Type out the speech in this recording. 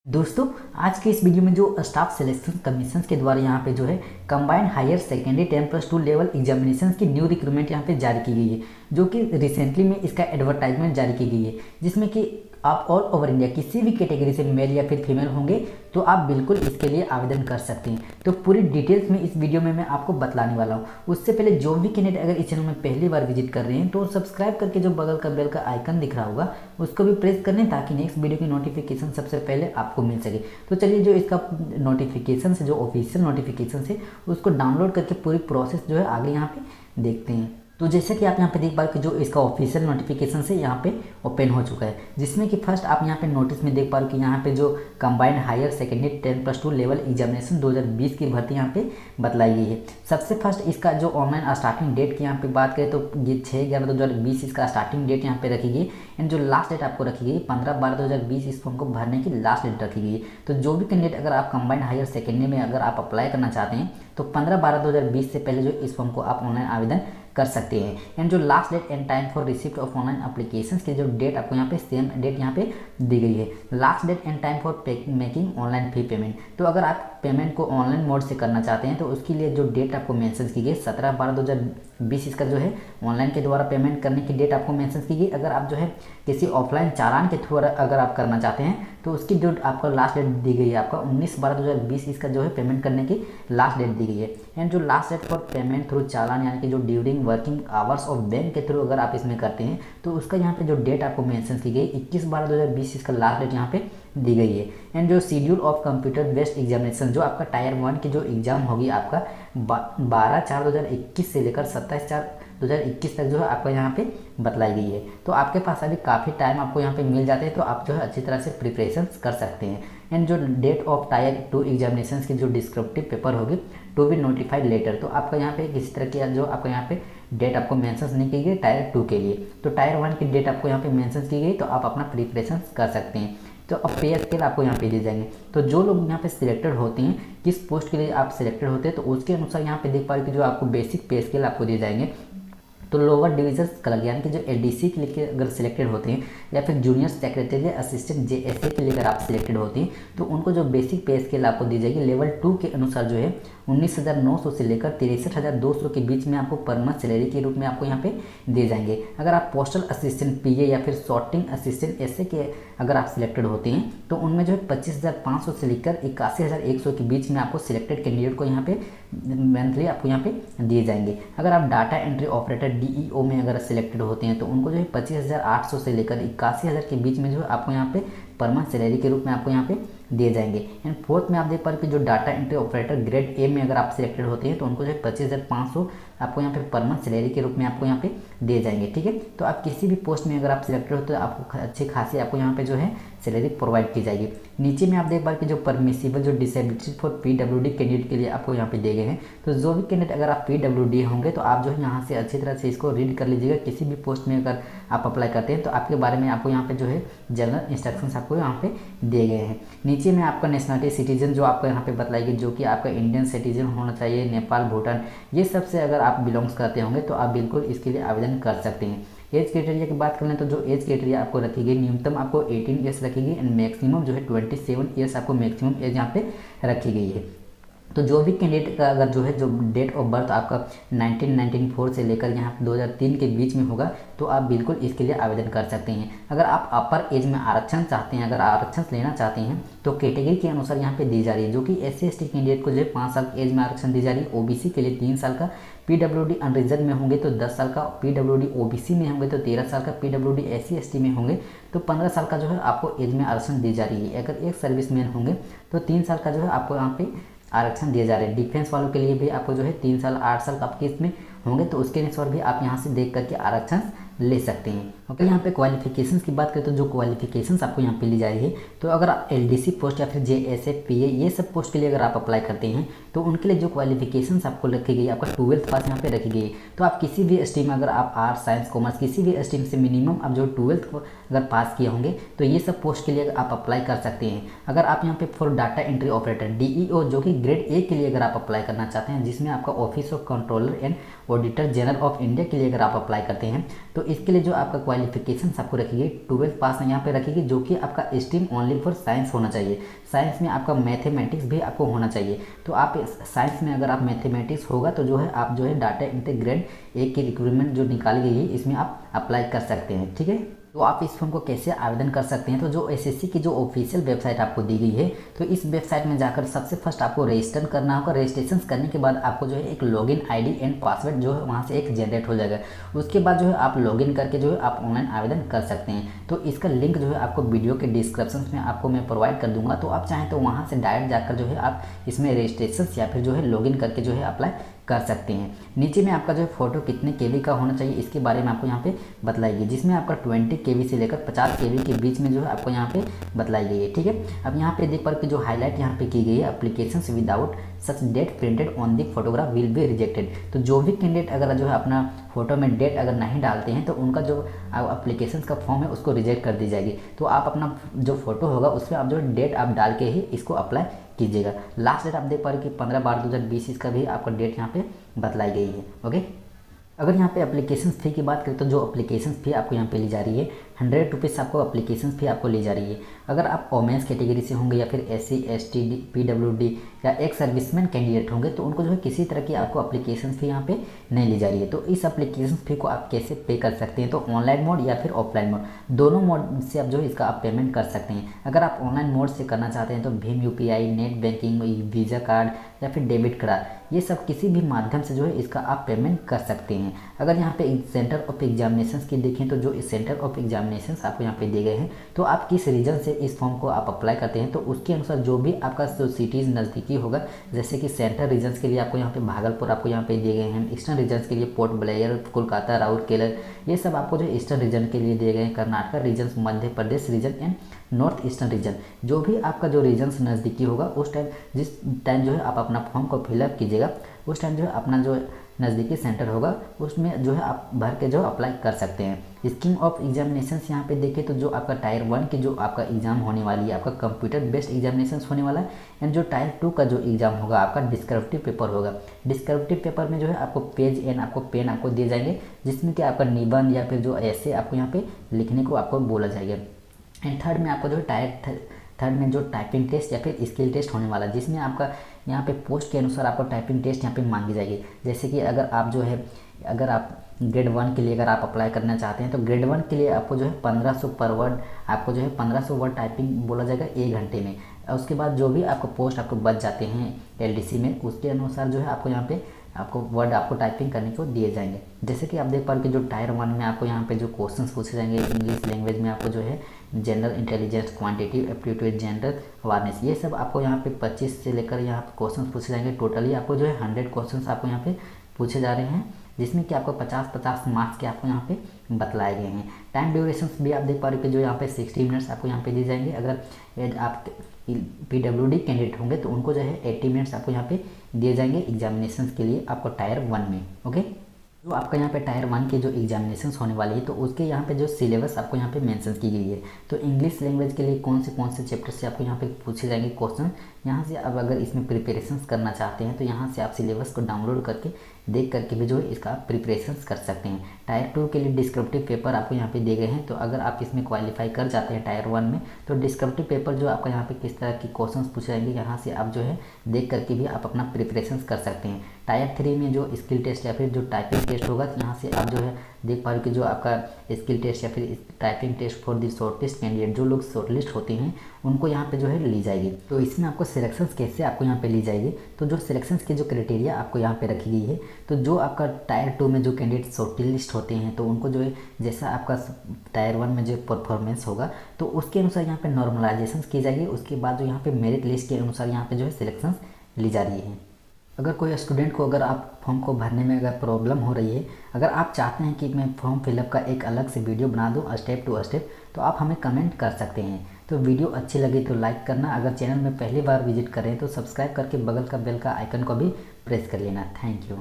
दोस्तों, आज के इस वीडियो में जो स्टाफ सिलेक्शन कमीशन के द्वारा यहाँ पे जो है combined higher secondary 10+2 level examination की न्यू रिक्रूटमेंट यहाँ पे जारी की गई है, जो कि रिसेंटली में इसका एडवर्टाइजमेंट जारी की गई है, जिसमें कि आप ऑल ओवर इंडिया किसी भी कैटेगरी से मेल या फिर फीमेल होंगे तो आप बिल्कुल इसके लिए आवेदन कर सकते हैं। तो पूरी डिटेल्स में इस वीडियो में मैं आपको बतलाने वाला हूँ। उससे पहले जो भी कैंडिडेट अगर इस चैनल में पहली बार विजिट कर रहे हैं तो सब्सक्राइब करके जो बगल का बेल का आइकन दिख रहा होगा उसको भी प्रेस कर लें, ताकि नेक्स्ट वीडियो की नोटिफिकेशन सबसे पहले आपको मिल सके। तो चलिए, जो इसका नोटिफिकेशन से जो ऑफिशियल नोटिफिकेशन है उसको डाउनलोड करके पूरी प्रोसेस जो है आगे यहाँ पे देखते हैं। तो जैसे कि आप यहाँ पे देख पा रहे कि जो इसका ऑफिशियल नोटिफिकेशन से यहाँ पे ओपन हो चुका है, जिसमें कि फर्स्ट आप यहाँ पे नोटिस में देख पा रहे कि यहाँ पे जो combined higher secondary 10+2 level examination 2020 की भर्ती यहाँ पे बतलाई गई है। सबसे फर्स्ट इसका जो ऑनलाइन स्टार्टिंग डेट की यहाँ पे बात करें तो ये 6/11/2020 इसका स्टार्टिंग डेट यहाँ पे रखी गई एंड जो लास्ट डेट आपको रखी गई 15/12/2020 इस फॉर्म को भरने की लास्ट डेट रखी गई है। तो जो भी कैंडिडेट अगर आप कंबाइंड हायर सेकेंडरी में अगर आप अप्लाई करना चाहते हैं तो 15/12/2020 से पहले जो इस फॉर्म को आप ऑनलाइन आवेदन कर सकते हैं। एंड जो last date and time for receipt of online application की जो डेट आपको यहाँ पे सेम डेट यहाँ पे दी गई है। Last date and time for making online fee payment, तो अगर आप पेमेंट को ऑनलाइन मोड से करना चाहते हैं तो उसके लिए जो डेट आपको मेंशन की गई 17/12/2020 इसका जो है ऑनलाइन के द्वारा पेमेंट करने की डेट आपको मेंशन की गई। अगर आप जो है किसी ऑफलाइन चालान के थ्रू अगर आप करना चाहते हैं तो उसकी जो आपको लास्ट डेट दी गई है आपका 19/12/2020 इसका जो है पेमेंट करने की लास्ट डेट दी गई है। एंड जो last date for payment through challan यानी कि जो during working hours of bank के थ्रू अगर आप इसमें करते हैं तो उसका यहाँ पे जो डेट आपको मेंशन की गई 21/12/2020 इसका लास्ट डेट यहाँ पे दी गई है। एंड जो schedule of computer based examination जो आपका टायर 1 की जो एग्जाम होगी आपका 12/4/2021 से लेकर 27/4/2021 तक जो है आपको यहाँ पे बतलाई गई है। तो आपके पास अभी काफ़ी टाइम आपको यहाँ पे मिल जाते हैं, तो आप जो है अच्छी तरह से प्रिपरेशन कर सकते हैं। एंड जो डेट ऑफ टायर 2 एग्जामिनेशन की जो डिस्क्रिप्टिव पेपर होगी टू बी नोटिफाइड लेटर, तो आपका यहाँ पे किसी तरह की जो आपको यहाँ पे डेट आपको मेंशन नहीं की गई टायर 2 के लिए, तो टायर 1 की डेट आपको यहाँ पे मेंशन की गई, तो आप अपना प्रिपरेशन कर सकते हैं। तो अब पे स्केल आपको यहाँ पे दिए जाएंगे। तो जो लोग यहाँ पे सिलेक्टेड होते हैं, किस पोस्ट के लिए आप सिलेक्टेड होते हैं तो उसके अनुसार यहाँ पे देख पा रहे कि जो आपको बेसिक पे स्केल आपको दिए जाएंगे। तो लोअर डिवीजन क्लर्क यानी कि जो एलडीसी के लिए अगर सिलेक्टेड होते हैं या फिर जूनियर सेक्रेटरी असिस्टेंट जेएसए के लिए अगर आप सिलेक्टेड होते हैं तो उनको जो बेसिक पे स्केल आपको दी जाएगी लेवल 2 के अनुसार जो है 19,900 से लेकर 63,200 के बीच में आपको पर मंथ सैलरी के रूप में आपको यहाँ पे दिए जाएंगे। अगर आप पोस्टल असिस्टेंट पीए या फिर सॉर्टिंग असिस्टेंट ऐसे के अगर आप सिलेक्टेड होते हैं तो उनमें जो है 25,500 से लेकर 81,100 के बीच में आपको सिलेक्टेड कैंडिडेट को यहाँ पे मंथली आपको यहाँ पे दिए जाएंगे। अगर आप डाटा एंट्री ऑपरेटर डीईओ में अगर सिलेक्टेड होते हैं तो उनको जो है 25,800 से लेकर 81,000 के बीच में जो है आपको यहाँ पे पर मंथ सैलरी के रूप में आपको यहाँ पे दिए जाएंगे। एंड फोर्थ में आप देख पा रहे कि जो data entry operator grade A में अगर आप सिलेक्टेड होते हैं तो उनको जो है 25,500 आपको यहाँ पे पर मंथ सैलरी के रूप में आपको यहाँ पे दिए जाएंगे। ठीक है, तो आप किसी भी पोस्ट में अगर आप सिलेक्टेड हो तो आपको अच्छी खासी आपको यहाँ पे जो है सैलरी प्रोवाइड की जाएगी। नीचे में आप देख पा रहे कि जो परमिसिबल जो डिसेबिलिटी फॉर पीडब्ल्यूडी कैंडिडेट के लिए आपको यहाँ पे दिए गए हैं। तो जो भी कैंडिडेट अगर आप पीडब्ल्यूडी होंगे तो आप जो है यहाँ से अच्छी तरह से इसको रीड कर लीजिएगा। किसी भी पोस्ट में अगर आप अप्लाई करते हैं तो आपके बारे में आपको यहाँ पे जो है जनरल इंस्ट्रक्शंस आपको यहाँ पे दिए गए हैं। नीचे में आपका नेशनलिटी सिटीजन जो आपको यहाँ पे बताएगी, जो कि आपका इंडियन सिटीजन होना चाहिए, नेपाल भूटान ये सबसे अगर आप बिलोंग्स करते होंगे तो आप बिल्कुल इसके लिए आवेदन कर सकते हैं। एज क्राइटेरिया की बात करें तो जो एज क्राइटेरिया आपको रखी गई न्यूनतम आपको 18 ईयर्स रखी गई एंड मैक्सिमम जो है 27 ईयर्स आपको मैक्सिमम एज यहाँ पे रखी गई है। तो जो भी कैंडिडेट का अगर जो है जो डेट ऑफ बर्थ आपका 1994 से लेकर यहाँ 2003 के बीच में होगा तो आप बिल्कुल इसके लिए आवेदन कर सकते हैं। अगर आप अपर एज में आरक्षण चाहते हैं, अगर आरक्षण लेना चाहते हैं तो कैटेगरी के अनुसार यहाँ पे दी जा रही है, जो कि SC/ST कैंडिडेट को जो है 5 साल की एज में आरक्षण दी जा रही है, ओबीसी के लिए 3 साल का, पीडब्ल्यूडी अनरिजर्व में होंगे तो 10 साल का, पीडब्ल्यूडी ओबीसी में होंगे तो 13 साल का, पीडब्ल्यूडी SC/ST में होंगे तो 15 साल का जो है आपको एज में आरक्षण दी जा रही है। अगर एक सर्विसमैन होंगे तो 3 साल का जो है आपको यहाँ पे आरक्षण दिए जा रहे हैं। डिफेंस वालों के लिए भी आपको जो है 3 साल 8 साल आपके इसमें होंगे तो उसके अनुसार भी आप यहाँ से देख करके आरक्षण ले सकते हैं। ओके, यहाँ पे क्वालिफिकेशंस की बात करें तो जो क्वालिफिकेशंस आपको यहाँ पे ली जा रही है तो अगर आप एलडीसी पोस्ट या फिर जेएसए पीए ये सब पोस्ट के लिए अगर आप अप्लाई करते हैं तो उनके लिए जो क्वालिफिकेशंस आपको रखी गई आपका 12th पास यहाँ पे रखी गई है। तो आप किसी भी स्ट्रीम अगर आप आर्ट्स साइंस कॉमर्स किसी भी स्ट्रीम से मिनिमम आप जो 12th अगर पास किए होंगे तो ये सब पोस्ट के लिए आप अप्लाई कर सकते हैं। अगर आप यहाँ पे for data entry operator DEO जो कि ग्रेड A के लिए अगर आप अप्लाई करना चाहते हैं, जिसमें आपका office of controller and auditor general of India के लिए अगर आप अप्लाई करते हैं, तो इसके लिए जो आपका क्वालिफिकेशन आपको रखिए 12th पास यहाँ पे रखिएगी, जो कि आपका स्ट्रीम ओनली फॉर साइंस होना चाहिए। साइंस में आपका मैथमेटिक्स भी आपको होना चाहिए। तो आप साइंस में अगर आप मैथमेटिक्स होगा तो जो है आप जो है डाटा एंट्री ग्रेड A की रिक्रूटमेंट जो निकाली गई है इसमें आप अप्लाई कर सकते हैं। ठीक है, तो आप इस फॉर्म को कैसे आवेदन कर सकते हैं, तो जो SSC की जो ऑफिशियल वेबसाइट आपको दी गई है, तो इस वेबसाइट में जाकर सबसे फर्स्ट आपको रजिस्टर करना होगा। रजिस्ट्रेशन करने के बाद आपको जो है एक लॉगिन ID एंड पासवर्ड जो है वहाँ से एक जनरेट हो जाएगा। उसके बाद जो है आप लॉगिन करके जो है आप ऑनलाइन आवेदन कर सकते हैं। तो इसका लिंक जो है आपको वीडियो के डिस्क्रिप्शन में आपको मैं प्रोवाइड कर दूंगा, तो आप चाहें तो वहाँ से डायरेक्ट जाकर जो है आप इसमें रजिस्ट्रेशन या फिर जो है लॉगिन करके जो है अप्लाई कर सकते हैं। नीचे में आपका जो है फोटो कितने KB का होना चाहिए इसके बारे में आपको यहाँ पे बतलाई गई, जिसमें आपका 20 KB से लेकर 50 KB के बीच में जो है आपको यहाँ पे बतलाई गई है। ठीक है, अब यहाँ पे देख पा कि जो हाईलाइट यहाँ पे की गई है, applications without such date printed on the photograph will be rejected. तो जो भी कैंडिडेट अगर जो है अपना फोटो में डेट अगर नहीं डालते हैं तो उनका जो एप्लीकेशन का फॉर्म है उसको रिजेक्ट कर दी जाएगी। तो आप अपना जो फोटो होगा उसमें आप जो डेट आप डाल के ही इसको अप्लाई कीजिएगा। लास्ट डेट आप देख पा रहे कि 15/12/2020 इसका भी आपका डेट यहाँ पे बतलाई गई है। ओके, अगर यहाँ पे एप्लीकेशन फ़ी की बात करें तो जो एप्लीकेशन फ़ी आपको यहाँ पे ली जा रही है 100 रुपीज़ आपको एप्लीकेशन फ़ी आपको ली जा रही है। अगर आप वोमेंस कैटेगरी से होंगे या फिर SC ST PWD या एक सर्विसमैन कैंडिडेट होंगे तो उनको जो है किसी तरह की आपको एप्लीकेशन फ़ी यहाँ पे नहीं ली जा रही है। तो इस एप्लीकेशन फ़ी को आप कैसे पे कर सकते हैं, तो ऑनलाइन मोड या फिर ऑफलाइन मोड, दोनों मोड से आप जो है इसका आप पेमेंट कर सकते हैं। अगर आप ऑनलाइन मोड से करना चाहते हैं तो Bhim UPI, net banking, visa card या फिर डेबिट कार्ड, ये सब किसी भी माध्यम से जो है इसका आप पेमेंट कर सकते हैं। अगर यहाँ पे सेंटर ऑफ एग्जामिनेशंस की देखें तो जो सेंटर ऑफ एग्जामिनेशंस आपको यहाँ पे दिए गए हैं, तो आप किस रीजन से इस फॉर्म को आप अप्लाई करते हैं तो उसके अनुसार जो भी आपका जो सिटीज़ नज़दीकी होगा, जैसे कि सेंट्रल रीजन्स के लिए आपको यहाँ पे भागलपुर आपको यहाँ पे दिए गए हैं, ईस्टर्न रीजन्स के लिए पोर्ट ब्लेयर, कोलकाता, राउरकेला, ये सब आपको जो ईस्टर्न रीजन के लिए दिए गए हैं। Karnataka region, Madhya Pradesh region and north eastern region, जो भी आपका जो रीजन्स नज़दीकी होगा उस टाइम जिस टाइम जो है आप अपना फॉर्म को फिलअप कीजिएगा, उस टाइम जो है अपना जो नज़दीकी सेंटर होगा उसमें जो है आप भर के जो अप्लाई कर सकते हैं। स्कीम ऑफ एग्जामिनेशंस यहाँ पे देखें तो जो आपका टायर 1 की जो आपका एग्ज़ाम होने वाली है, आपका कंप्यूटर बेस्ड एग्जामिनेशंस होने वाला है। एंड जो टायर 2 का जो एग्ज़ाम होगा आपका डिस्क्रिप्टिव पेपर होगा। डिस्क्रिप्टिव पेपर में जो है आपको पेज एंड आपको पेन आपको दिए जाएंगे, जिसमें कि आपका निबंध या फिर जो ऐसे आपको यहाँ पे लिखने को आपको बोला जाएगा। एंड थर्ड में आपको जो टायर थर्ड में जो टाइपिंग टेस्ट या फिर स्किल टेस्ट होने वाला है, जिसमें आपका यहाँ पे पोस्ट के अनुसार आपको टाइपिंग टेस्ट यहाँ पे मांगी जाएगी। जैसे कि अगर आप जो है अगर आप ग्रेड 1 के लिए अगर आप अप्लाई करना चाहते हैं तो ग्रेड 1 के लिए आपको जो है 1500 पर वर्ड आपको जो है 1500 वर्ड टाइपिंग बोला जाएगा 1 घंटे में। उसके बाद जो भी आपको पोस्ट आपको बच जाते हैं LDC में, उसके अनुसार जो है आपको यहाँ पे आपको वर्ड आपको टाइपिंग करने को दिए जाएंगे। जैसे कि आप देख पा रहे कि जो टायर 1 में आपको यहाँ पे जो क्वेश्चंस पूछे जाएंगे इंग्लिश लैंग्वेज में, आपको जो है general intelligence, quantitative aptitude, general awareness, ये सब आपको यहाँ पे 25 से लेकर यहाँ पे क्वेश्चन पूछे जाएंगे। टोटली आपको जो है 100 क्वेश्चन आपको यहाँ पे पूछे जा रहे हैं, जिसमें कि आपको 50-50 मार्क्स के आपको यहाँ पे बतलाए गए हैं। टाइम ड्यूरेशन भी आप देख पा रहे हो कि जो यहाँ पे 60 मिनट्स आपको यहाँ पे दिए जाएंगे। अगर आप PWD कैंडिडेट होंगे तो उनको जो है 80 मिनट्स आपको यहाँ पे दिए जाएंगे एग्जामिनेशन के लिए आपको टायर 1 में। ओके, जो आपका यहाँ पे टायर 1 के जो एग्जामिनेशंस होने वाली है तो उसके यहाँ पे जो सिलेबस आपको यहाँ पे मेंशन की गई है। तो इंग्लिश लैंग्वेज के लिए कौन से चैप्टर से आपको यहाँ पे पूछे जाएंगे क्वेश्चन, यहाँ से अब अगर इसमें प्रिपरेशंस करना चाहते हैं तो यहाँ से आप सिलेबस को डाउनलोड करके देख करके भी जो है इसका प्रिपरेशंस कर सकते हैं। टायर 2 के लिए डिस्क्रिप्टिव पेपर आपको यहाँ पे दिए गए हैं, तो अगर आप इसमें क्वालिफाई कर जाते हैं टायर 1 में तो डिस्क्रिप्टिव पेपर जो आपका यहाँ पे किस तरह की क्वेश्चंस पूछे जाएंगे यहाँ से आप जो है देख करके भी आप अपना प्रिपरेशंस कर सकते हैं। टायर 3 में जो स्किल टेस्ट या फिर जो टाइपिंग टेस्ट होगा तो यहाँ से आप जो है देख पा रहे हो कि जो आपका स्किल टेस्ट या फिर typing test for the shortlist candidate, जो लोग शॉर्टलिस्ट होते हैं उनको यहाँ पे जो है ली जाएगी। तो इसमें आपको सिलेक्शंस कैसे आपको यहाँ पे ली जाएगी, तो जो सिलेक्शंस की जो क्राइटेरिया आपको यहाँ पे रखी गई है, तो जो आपका टायर 2 में जो कैंडिडेट शॉर्टलिस्ट होते हैं तो उनको जो है जैसा आपका टायर 1 में जो परफॉर्मेंस होगा तो उसके अनुसार यहाँ पे नॉर्मलाइजेशन की जाएगी। उसके बाद जो यहाँ पे मेरिट लिस्ट के अनुसार यहाँ पे जो है सिलेक्शंस ली जा रही है। अगर कोई स्टूडेंट को अगर आप फॉर्म को भरने में अगर प्रॉब्लम हो रही है, अगर आप चाहते हैं कि मैं फॉर्म फिलअप का एक अलग से वीडियो बना दूं स्टेप टू स्टेप, तो आप हमें कमेंट कर सकते हैं। तो वीडियो अच्छी लगी तो लाइक करना, अगर चैनल में पहली बार विजिट करें तो सब्सक्राइब करके बगल का बेल का आइकन को भी प्रेस कर लेना। Thank you.